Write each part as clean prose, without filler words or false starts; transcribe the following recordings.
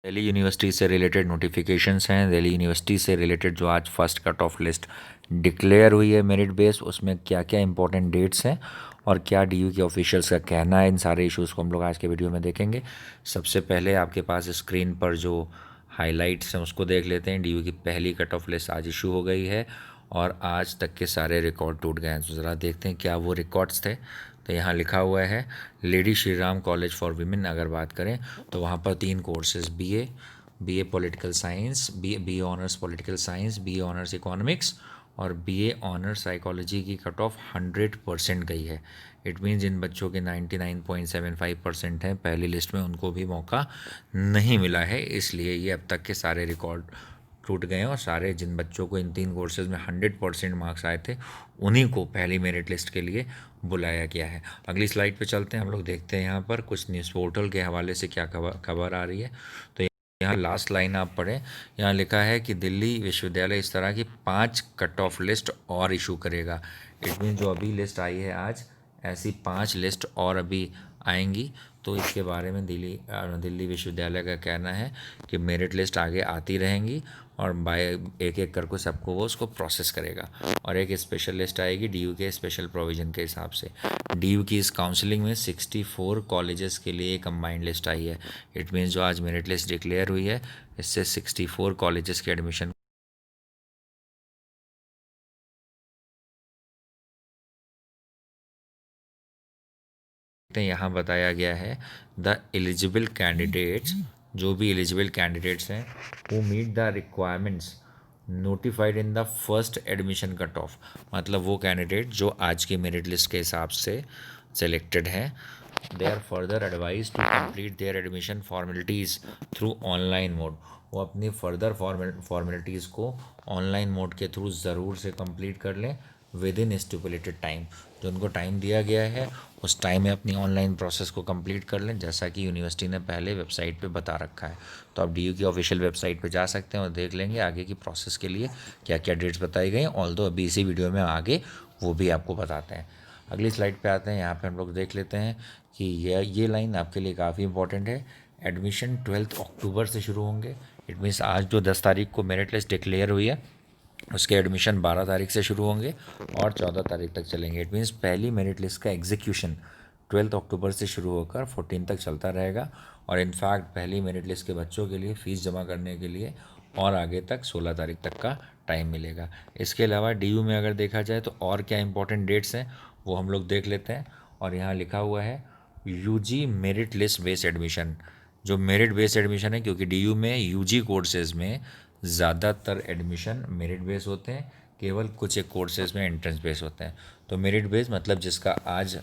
Delhi university से related notifications हैं। Delhi university से रिलेटेड जो आज first cut off list declare हुई है मेरिट बेस, उसमें क्या क्या इंपॉर्टेंट डेट्स हैं और क्या डीयू के ऑफिशियल्स का कहना है, इन सारे इश्यूज़ को हम लोग आज के वीडियो में देखेंगे। सबसे पहले आपके पास स्क्रीन पर जो हाइलाइट्स हैं उसको देख लेते हैं। डीयू की पहली कट ऑफ लिस्ट आज इशू हो गई है और आज तक के सारे रिकॉर्ड टूट गए हैं। तो ज़रा देखते हैं क्या वो रिकॉर्ड्स थे। तो यहाँ लिखा हुआ है lady Shri Ram college for women. अगर बात करें तो वहाँ पर 3 courses BA political science, BA honours political science, BA honours economics और बीए ऑनर्स साइकोलॉजी की कट ऑफ 100% गई है। इट मीन जिन बच्चों के 99.75% हैं पहली लिस्ट में, उनको भी मौका नहीं मिला है। इसलिए ये अब तक के सारे रिकॉर्ड टूट गए हैं और सारे जिन बच्चों को इन 3 कोर्सेज़ में 100% मार्क्स आए थे उन्हीं को पहली मेरिट लिस्ट के लिए बुलाया गया है। अगली स्लाइड पे चलते हैं, हम लोग देखते हैं यहाँ पर कुछ न्यूज़ पोर्टल के हवाले से क्या खबर आ रही है। तो यहाँ लास्ट लाइन आप पढ़ें, यहाँ लिखा है कि दिल्ली विश्वविद्यालय इस तरह की 5 कट ऑफ लिस्ट और इशू करेगा। इट मीन जो अभी लिस्ट आई है आज, ऐसी 5 लिस्ट और अभी आएंगी। तो इसके बारे में दिल्ली विश्वविद्यालय का कहना है कि मेरिट लिस्ट आगे आती रहेंगी और बाय एक एक करके सबको वो उसको प्रोसेस करेगा और एक स्पेशल लिस्ट आएगी डीयू के स्पेशल प्रोविज़न के हिसाब से। डीयू की इस काउंसलिंग में 64 कॉलेजेस के लिए कंबाइंड लिस्ट आई है। इट मीन्स जो आज मेरिट लिस्ट डिक्लेयर हुई है, इससे 64 कॉलेजेस के एडमिशन यहाँ बताया गया है द एलिजिबल कैंडिडेट्स, जो भी एलिजिबल कैंडिडेट्स हैं who meet the requirements notified in the first admission cut off, मतलब वो कैंडिडेट जो आज की मेरिट लिस्ट के हिसाब से सेलेक्टेड हैं, they are further advise to complete their admission formalities through online mode. वो अपनी फर्दर फॉर्मेलिटीज़ को ऑनलाइन मोड के थ्रू ज़रूर से कंप्लीट कर लें विद इन स्टिपुलेटेड टाइम। जो उनको टाइम दिया गया है उस टाइम में अपनी ऑनलाइन प्रोसेस को कंप्लीट कर लें, जैसा कि यूनिवर्सिटी ने पहले वेबसाइट पे बता रखा है। तो आप डीयू की ऑफिशियल वेबसाइट पे जा सकते हैं और देख लेंगे आगे की प्रोसेस के लिए क्या क्या डेट्स बताई गई हैं। ऑल्दो अभी इसी वीडियो में आगे वो भी आपको बताते हैं। अगली स्लाइड पे आते हैं, यहाँ पे हम लोग देख लेते हैं कि ये लाइन आपके लिए काफ़ी इंपॉर्टेंट है। एडमिशन 12 अक्टूबर से शुरू होंगे। इट मीन्स आज जो 10 तारीख को मेरिट लिस्ट डिक्लेयर हुई है उसके एडमिशन 12 तारीख से शुरू होंगे और 14 तारीख तक चलेंगे। इट मीन्स पहली मेरिट लिस्ट का एग्जीक्यूशन 12 अक्टूबर से शुरू होकर 14 तक चलता रहेगा और इनफैक्ट पहली मेरिट लिस्ट के बच्चों के लिए फ़ीस जमा करने के लिए और आगे तक 16 तारीख तक का टाइम मिलेगा। इसके अलावा डीयू में अगर देखा जाए तो और क्या इंपॉर्टेंट डेट्स हैं वो हम लोग देख लेते हैं। और यहाँ लिखा हुआ है UG merit list based admission. जो मेरिट बेस्ड एडमिशन है, क्योंकि डीयू में यूजी कोर्सेज़ में ज़्यादातर एडमिशन मेरिट बेस होते हैं, केवल कुछ एक कोर्सेज़ में एंट्रेंस बेस होते हैं। तो मेरिट बेस मतलब जिसका आज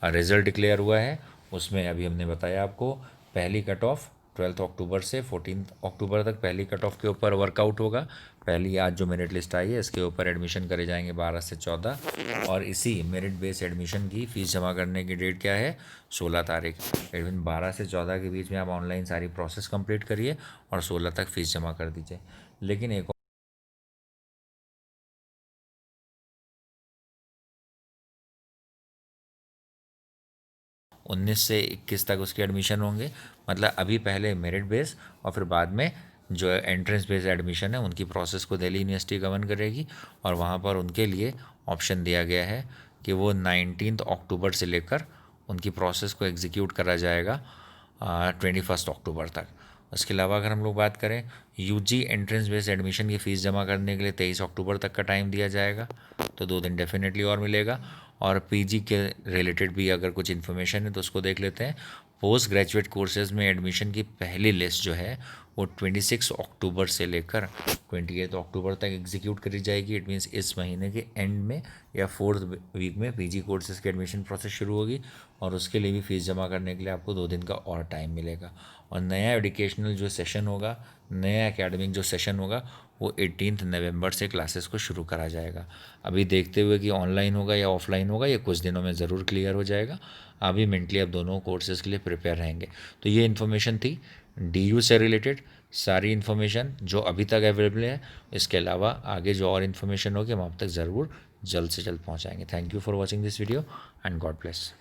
रिज़ल्ट डिक्लेयर हुआ है उसमें अभी हमने बताया आपको पहली कट ऑफ 12 अक्टूबर से 14 अक्टूबर तक पहली कट ऑफ के ऊपर वर्कआउट होगा। पहली आज जो मेरिट लिस्ट आई है इसके ऊपर एडमिशन करे जाएंगे 12 से 14 और इसी मेरिट बेस एडमिशन की फ़ीस जमा करने की डेट क्या है, 16 तारीख। एडमिशन 12 से 14 के बीच में आप ऑनलाइन सारी प्रोसेस कंप्लीट करिए और 16 तक फ़ीस जमा कर दीजिए। लेकिन एक 19 से 21 तक उसके एडमिशन होंगे। मतलब अभी पहले मेरिट बेस और फिर बाद में जो एंट्रेंस बेस्ड एडमिशन है उनकी प्रोसेस को दिल्ली यूनिवर्सिटी गवर्न करेगी और वहाँ पर उनके लिए ऑप्शन दिया गया है कि वो 19 अक्टूबर से लेकर उनकी प्रोसेस को एग्जीक्यूट करा जाएगा 21 अक्टूबर तक। उसके अलावा अगर हम लोग बात करें यूजी एंट्रेंस बेस्ड एडमिशन की फ़ीस जमा करने के लिए 23 अक्टूबर तक का टाइम दिया जाएगा, तो 2 दिन डेफिनेटली और मिलेगा। और पीजी के रिलेटेड भी अगर कुछ इन्फॉर्मेशन है तो उसको देख लेते हैं। पोस्ट ग्रेजुएट कोर्सेज़ में एडमिशन की पहली लिस्ट जो है वो 26 अक्टूबर से लेकर 28 अक्टूबर तक एग्जीक्यूट करी जाएगी। इट मीन्स इस महीने के एंड में या 4th वीक में पीजी कोर्सेज़ की एडमिशन प्रोसेस शुरू होगी और उसके लिए भी फ़ीस जमा करने के लिए आपको 2 दिन का और टाइम मिलेगा। और नया एजुकेशनल जो सेशन होगा, नया एकेडमिक जो सेशन होगा वो 18 नवंबर से क्लासेस को शुरू करा जाएगा। अभी देखते हुए कि ऑनलाइन होगा या ऑफलाइन होगा ये कुछ दिनों में ज़रूर क्लियर हो जाएगा। अभी मेंटली अब दोनों कोर्सेज़ के लिए प्रिपेयर रहेंगे। तो ये इन्फॉर्मेशन थी डीयू से रिलेटेड सारी इन्फॉर्मेशन जो अभी तक अवेलेबल है। इसके अलावा आगे जो और इन्फॉर्मेशन होगी हम आप तक ज़रूर जल्द से जल्द पहुँचाएँगे। Thank you for watching this video and God bless.